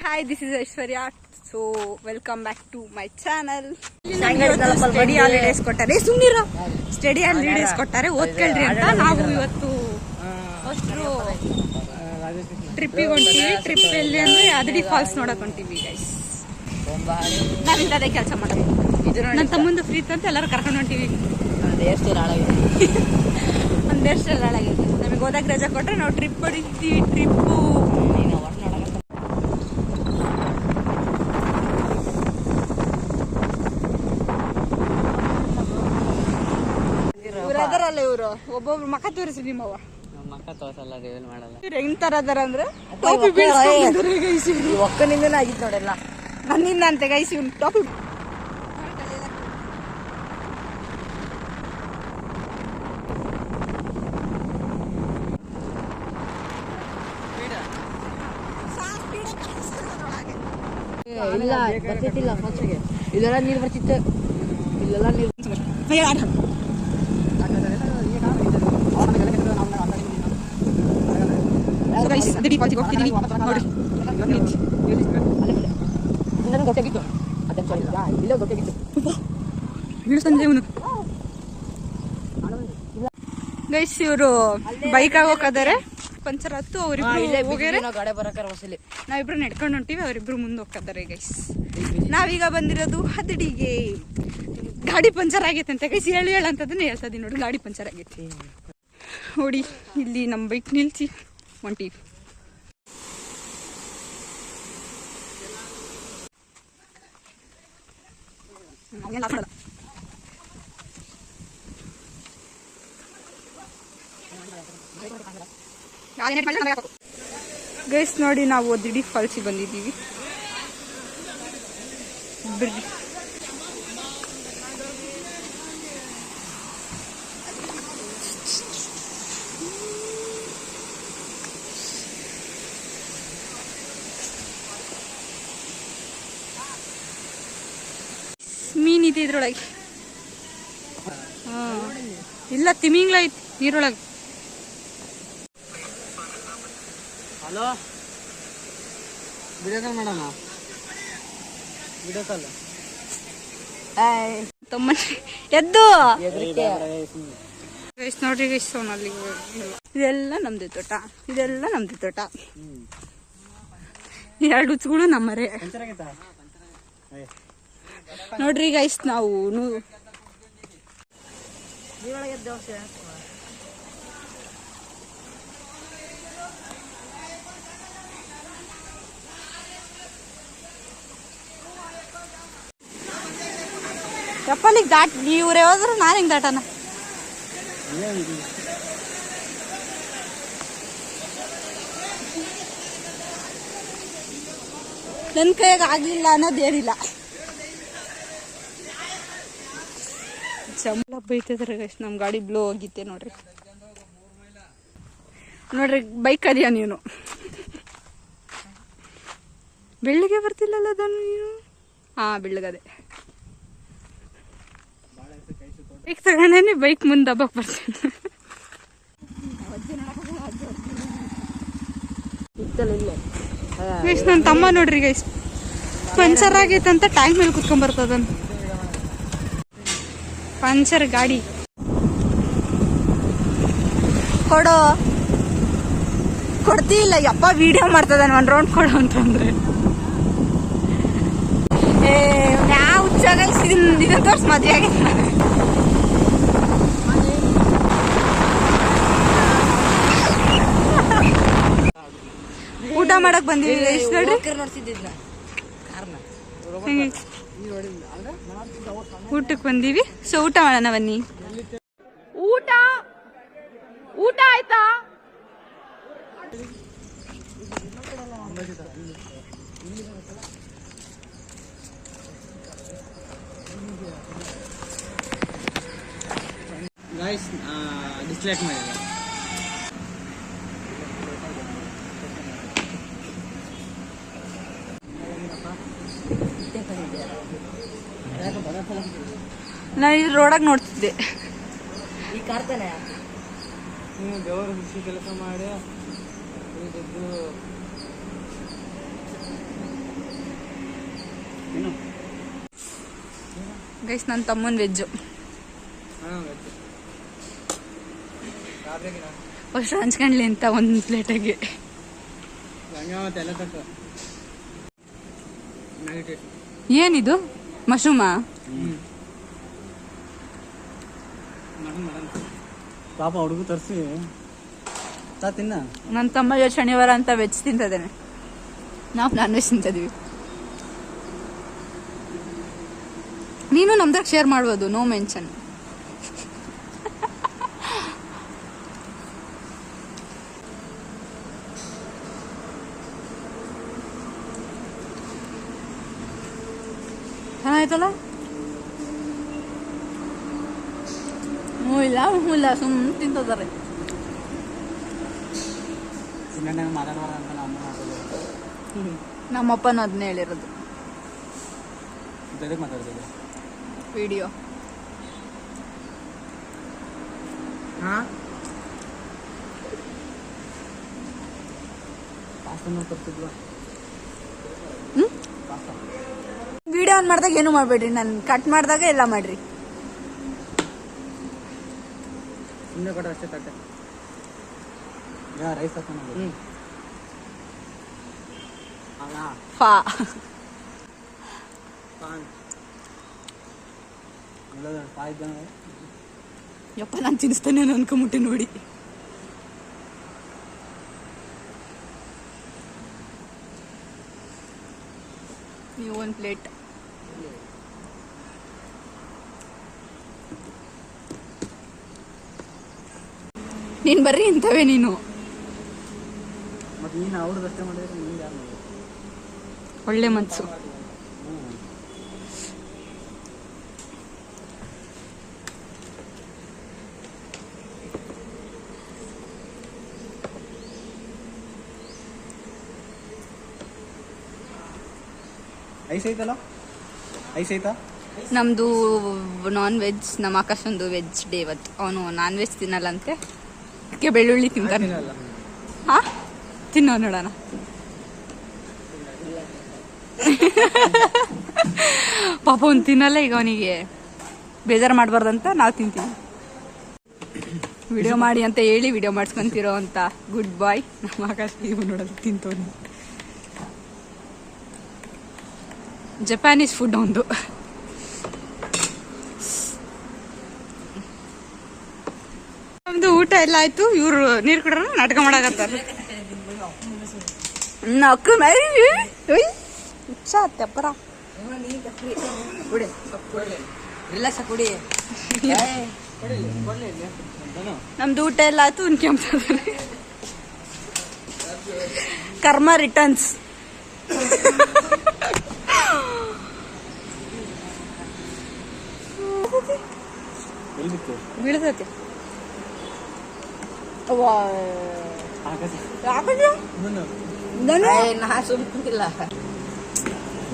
Hi, this is Aishwarya. So, welcome back to my channel. Study holidays ಕೊಟ್ಟಾರೆ ಸುಮ್ಮನಿರೋ study holidays ಕೊಟ್ಟಾರೆ ಓದ್ಕೊಳ್ರಿ ಅಂತ ನಾವು ಇವತ್ತು ಟ್ರಿಪ್ಪಿಗೆ ಹೊಂಟಿವಿ. ಟ್ರಿಪ್ ಎಲ್ಲಿ ಅಂದ್ರೆ ಯಾದಡಿ ಫಾಲ್ಸ್ ನೋಡಕ್ ಹೊಂಟಿವಿ ಗೈಸ್. ನಾವಿಂತದೇ ಕೆಲಸ ಮಾಡ್ತೀವಿ. ನನ್ನ ತಮ್ಮಂದು ಫ್ರೀ ಅಂತ ಎಲ್ಲರೂ ಕರ್ಕೊಂಡು ಹೊಂಟಿವಿ. ಒಂದ್ ಹೇರ್ ಸ್ಟೈಲ್ ಹಾಳಾಗಿದೆ. ನಮಗೆ ಹೋದಾಗ ರಜಾ ಕೊಟ್ರೆ ನಾವು ಟ್ರಿಪ್ ಹೊಡಿತೀವಿ. ಟ್ರಿಪ್ಪು ಅದರಲ್ಲ ಇವರು ಒಬ್ಬೊಬ್ರು ಮಕ್ಕ ತೋರಿಸಿ ನಿಮ್ಮವ್ವ ಮಕ್ಕ ತೋರ್ಸಲ್ಲ ರಿವೀಲ್ ಮಾಡಲ್ಲ. ಇವ್ರು ಹೆಂಗ್ ತರ ಅದಾರ ಅಂದ್ರೆ ಟೋಪಿ ಬೀಳ್ಸ್ಕೊಂಡಿದ್ದಾರೆ ಗೈಸ್. ಒಕ್ಕನಿಂದನೇ ಆಗಿತ್ತು ನೋಡೆಲ್ಲ ನನ್ನಿಂದ ಅಂತೆ ಗೈಸ್. ಇವ್ನು ಟೋಪಿ ಇಲ್ಲ ಬರ್ತಿತ್ತಿಲ್ಲ ಫಾಲ್ಸ್ಗೆ. ಇಲ್ಲೆಲ್ಲ ನೀರು ಬರ್ತಿತ್ತು. ಇಲ್ಲೆಲ್ಲ ನೀರು ಹೋಗ್ತಿದೀವಿ ನೋಡಿ. ಗೊತ್ತಾಗಿತ್ತು ಇಲ್ಲ ಗೊತ್ತಾಗಿತ್ತು ಸಂಜೆ ಇವನು ಗೈಸ್. ಇವರು ಬೈಕ್ ಹೋಗದಾರೆ. ಪಂಚರ್ ಹತ್ತು ಅವ್ರಿಬ್ರು ಹೋಗ್ಯಾರೆ. ಗಾಡಿ ಬರಕಾರ ವಸಲಿ ನಾವಿಬ್ರು ನಡ್ಕೊಂಡು ಹೊಂಟಿವಿ. ಅವರಿಬ್ರು ಮುಂದೆ ಹೋಗ್ತಾರೆ ಗೈಸ್. ನಾವೀಗ ಬಂದಿರೋದು ಹದಡಿಗೆ. ಗಾಡಿ ಪಂಚರ್ ಆಗೈತೆ ಅಂತ ಗೈಸ್. ಹೇಳು ಅಂತದನ್ನ ಹೇಳ್ತಾ ಇದೀನಿ ನೋಡಿ. ಗಾಡಿ ಪಂಚರ್ ಆಗೈತಿ ನೋಡಿ. ಇಲ್ಲಿ ನಮ್ಮ ಬೈಕ್ ನಿಲ್ಸಿ ಹೊಂಟಿವಿ. ಗೈಸ್ ನೋಡಿ, ನಾವು ದಿಡಿ ಫಾಲ್ಸಿಗೆ ಬಂದಿದ್ದೀವಿ. ಮೀನಿದೆ ಇದ್ರೊಳಗೆ. ಇಲ್ಲ ತಿಮಿಂಗ್ಲ ಐತಿ ನೀರೊಳಗೆ. ಹಲೋ ವಿಡಿಯೋ ಕಾಲ್ ಮಾಡೋಣ. ವಿಡಿಯೋ ಕಾಲ್ ತಮ್ಮ ಎದ್ದು ಗೈಸ್ ನೋಡ್ರಿ ಗೈಸ್. ಅಲ್ಲಿ ಇದೆಲ್ಲ ನಮ್ದು ತೋಟ. ಇದೆಲ್ಲ ನಮ್ದು ತೋಟ. ಎರಡು ಹುಚ್ಚಗಳು ನಮ್ಮರೆ ನೋಡ್ರಿ ಗೈಸ್. ನಾವು ಚಪ್ಪಲಿಗೆ ದಾಟ್ ಇವ್ರೆ ಹೋದ್ರು ನಾನು ಹಿಂಗ್ ದಾಟನ. ನನ್ನ ಕೈಯಾಗ ಆಗ್ಲಿಲ್ಲ ಅನ್ನೋದೇನಿಲ್ಲ. ಚಂಬಲ ಬೈತಿದ್ರೆ ಗೈಸ್. ನಮ್ ಗಾಡಿ ಬ್ಲೋ ಹೋಗಿತ್ತೆ ನೋಡ್ರಿ. ನೋಡ್ರಿ ಬೈಕ್ ಅದೆಯಾ ನೀನು? ಬೆಳ್ಳಿಗೆ ಬರ್ತಿಲ್ಲಲ್ಲ ಅದನ್ನು ನೀನು. ಬೆಳ್ಳಗದೆ ಬೈಕ್ ತಗೊಂಡೇನೆ ಬೈಕ್ ಮುಂದೆ ಹಬ್ಬಕ್ ಬರ್ತೀನಿ. ಗೈಸ್ ನನ್ನ ತಮ್ಮ ನೋಡ್ರಿ ಗೈಸ್. ಪಂಚರ್ ಆಗೈತೆ ಅಂತ ಟ್ಯಾಂಕ್ ಮೇಲೆ ಕುತ್ಕೊಂಡ್ ಬರ್ತದ. ಪಂಚರ್ ಗಾಡಿ ಕೊಡ್ತಿಲ್ಲ ಯಪ್ಪ. ವಿಡಿಯೋ ಮಾಡ್ತದ ಒಂದ್ ರೌಂಡ್ ಕೊಡು ಅಂತಂದ್ರೆ ಯಾವ ಹುಚ್ಚಾಗ ಇದನ್ನ ತೋರ್ಸ್ ಮದ್ವೆ ಆಗೈತೆ. ಊಟ ಮಾಡಕ್ ಬಂದಿವಿ ನೋಡ್ರಿ. ಊಟಕ್ಕೆ ಬಂದೀವಿ. ಸೊ ಊಟ ಮಾಡೋಣ ಬನ್ನಿ. ಊಟ ಆಯ್ತಾ? ಗೈಸ್ ಡಿಸ್ಲೈಕ್ ಮಾಡಿ. ನಾನು ಈ ರೋಡಾಗ ನೋಡ್ತಿದ್ದೆ. ಈ ಕಾರ್ತಾನೆ ದೇವರ ಕೆಲಸ ಮಾಡಿ ಗೈಸ್ ನನ್ನ ತಮ್ಮನ ವೆಜ್ಜು ಫಸ್ಟ್ ಹಂಚ್ಕೊಂಡ್ಲಿ ಅಂತ ಒಂದು ಪ್ಲೇಟಾಗಿ. ಏನಿದು ಮಶ್ರೂಮಾ? ಪಾಪ ಹುಡುಗ ತರಿಸಿ ತಿನ್ನ. ನನ್ನ ತಮ್ಮ ಶನಿವಾರ ಅಂತ ವೆಜ್ ತಿಂತಿದ್ದೇನೆ, ನಾವು ನಾನ್ ವೆಜ್ ತಿಂತಿದೀವಿ. ನೀನು ನಮ್ದಾಗ ಶೇರ್ ಮಾಡ್ಬೋದು, ನೋ ಮೆನ್ಷನ್. ಚೆನ್ನಾಯ್ತಲ್ಲ? ಇಲ್ಲ ಸುಮ್ಮನೆ ತಿಂತಿದ್ದಾರೆ. ನಮ್ಮಪ್ಪನ ಅದನ್ನೇ ಹೇಳಿರೋದು ವಿಡಿಯೋ. ವಿಡಿಯೋ ಆನ್ ಮಾಡಿದಾಗ ಏನು ಮಾಡ್ಬೇಡ್ರಿ, ನಾನು ಕಟ್ ಮಾಡಿದಾಗ ಎಲ್ಲ ಮಾಡ್ರಿ. ಅಷ್ಟೇ ತಟ್ಟೆ ರೈಸ್ ಫಾ ಯಪ್ಪ ನಾನು ತಿನ್ನಿಸ್ತಾನೆ ಅನ್ಕೊಂಬಿಟ್ಟೆ ನೋಡಿ. ನೀವು ಒಂದು ಪ್ಲೇಟ್ ನೀನು ಬರ್ರಿ ಇಂಥವೇ ನೀನು. ಒಳ್ಳೆ ಮನ್ಸು. ಐಸ್ ಐತಲ್ಲ? ಐಸ್ ಐತಾ? ನಮ್ದು ನಾನ್ ವೆಜ್, ನಮ್ಮ ಆಕಾಶಂದು ವೆಜ್ ಡೇ ಇವತ್ತು. ಅವನು ನಾನ್ ವೆಜ್ ತಿನ್ನಲ್ಲಂತೆ, ಅದಕ್ಕೆ ಬೆಳ್ಳುಳ್ಳಿ ತಿಂತಾನೆ. ಹಾ ತಿನ್ನೋ ನೋಡೋಣ. ಪಾಪ ಅವ್ನು ತಿನ್ನಲ್ಲ, ಈಗ ಅವನಿಗೆ ಬೇಜಾರು ಮಾಡಬಾರ್ದಂತ ನಾವು ತಿಂತೀವಿ. ವಿಡಿಯೋ ಮಾಡಿ ಅಂತ ಹೇಳಿ ವಿಡಿಯೋ ಮಾಡಿಸ್ಕೊಂತಿರೋ ಅಂತ ಗುಡ್ ಬಾಯ್. ನಮ್ಮ ಆಕಾಶ ಇವು ನೋಡೋದು ತಿಂತವನು. ಜಪಾನೀಸ್ ಫುಡ್ ಒಂದು. ನಮ್ದು ಊಟ ಎಲ್ಲ ಆಯ್ತು. ಇವ್ರು ನೀರು ಕುಡ್ರ ನಾಟಕ ಮಾಡಾಕತ್ತಾರ. ನಮ್ದು ಊಟ ಎಲ್ಲ ಆಯ್ತು. ಉನ್ಕೆಂಬ ಕರ್ಮ ರಿಟರ್ನ್ಸ್. ಬೀಳ್ತೈತಿ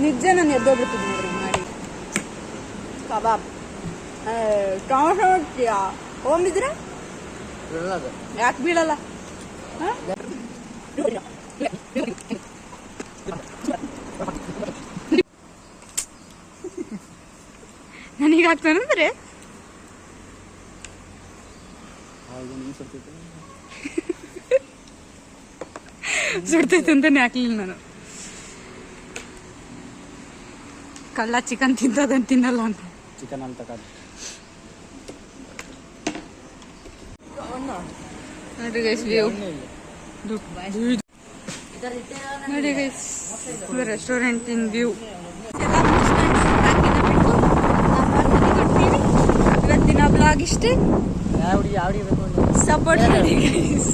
ನಿಜ ನಾನು ಎದ್ದೋಗ್ಬಿಡ್ತಿದ್ದೆ ನೋಡ್ರಿ ಮಾಡಿ. ಕಬಾಬ್ ಟೊಮೆಟೊ ಹೋಗಿದ್ರೆ ಯಾಕೆ ಬೀಳಲ್ಲ? ನನಗೆ ಆಗ್ತಾನಂದ್ರೆ ಸುಡ್ತೈತೆ ಅಂತಾನೆ ಹಾಕ್ಲಿಲ್ಲ ನಾನು. ಕಳ್ಳ ಚಿಕನ್ ತಿಂತದಂತ ತಿನ್ನಲ್ಲ ಅಂತ. ಚಿಕನ್ ಅಂತ ನೋಡಿ ಗೈಸ್ ವ್ಯೂ. ನೋಡಿ ಗೈಸ್ ರೆಸ್ಟೋರೆಂಟ್ ಇನ್ ವ್ಯೂ. ಇವತ್ತಿನ ಬ್ಲಾಗ್ ಇಷ್ಟೇ. ಸಪೋರ್ಟ್ ಮಾಡಿ ಗೈಸ್.